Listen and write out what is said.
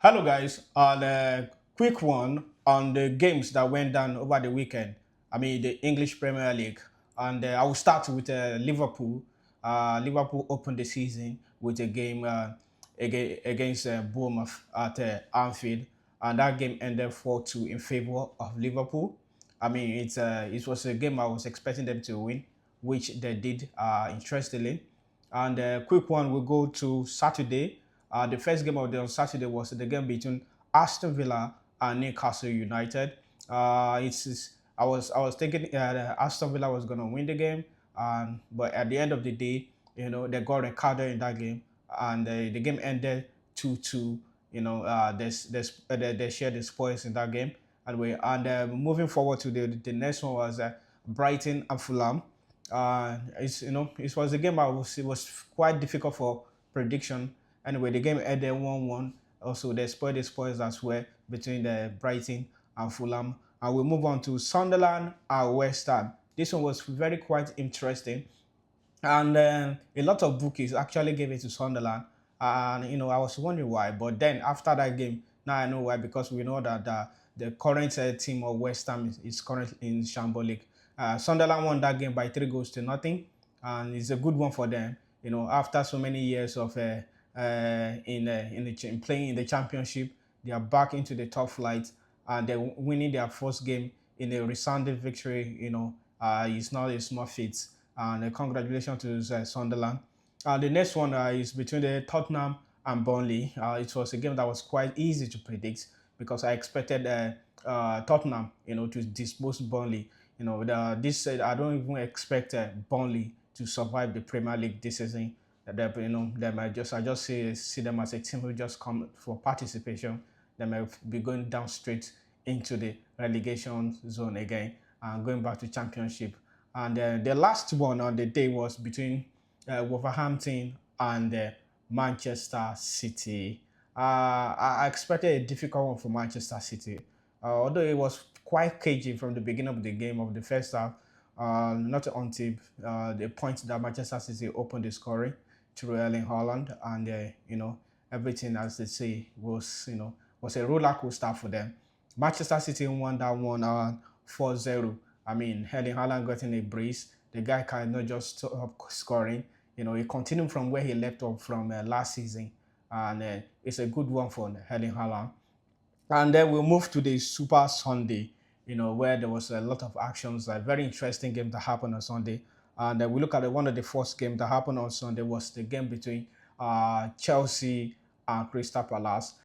Hello, guys. A quick one on the games that went down over the weekend. I mean, the English Premier League. And I will start with Liverpool. Liverpool opened the season with a game against Bournemouth at Anfield. And that game ended 4-2 in favor of Liverpool. I mean, it was a game I was expecting them to win, which they did, interestingly. And a quick one, we go to Saturday. The first game of the on Saturday was the game between Aston Villa and Newcastle United. I was thinking Aston Villa was going to win the game, but at the end of the day, they got a carded in that game, and the game ended 2-2. They shared the spoils in that game, and moving forward to the next one was Brighton and Fulham. It was a game it was quite difficult for prediction. Anyway, the game ended 1-1. Also, they spoiled the spoils as well between the Brighton and Fulham. And we move on to Sunderland and West Ham. This one was very quite interesting. And a lot of bookies actually gave it to Sunderland. And, I was wondering why. But then after that game, now I know why, because we know that the current team of West Ham is currently in Champions League. Sunderland won that game by 3 goals to nothing. And it's a good one for them. After so many years of in playing in the championship, they are back into the top flight, and they're winning their first game in a resounding victory. It's not a small feat. And congratulations to Sunderland. The next one is between the Tottenham and Burnley. It was a game that was quite easy to predict because I expected Tottenham, to dispose Burnley. I don't even expect Burnley to survive the Premier League this season. I just see them as a team who just come for participation. They might be going down straight into the relegation zone again and going back to championship. And the last one on the day was between Wolverhampton and Manchester City. I expected a difficult one for Manchester City, although it was quite cagey from the beginning of the game of the first half. Not until the point that Manchester City opened the scoring through Erling Haaland, and everything, as they say, was a roller coaster for them. Manchester City won that one 4-0. I mean, Erling Haaland got in a brace. The guy cannot just stop scoring. He continued from where he left off from last season, and it's a good one for Erling Haaland. And then we'll move to the Super Sunday, where there was a lot of actions, a very interesting game that happened on Sunday. And then we look at one of the first games that happened on Sunday was the game between Chelsea and Crystal Palace.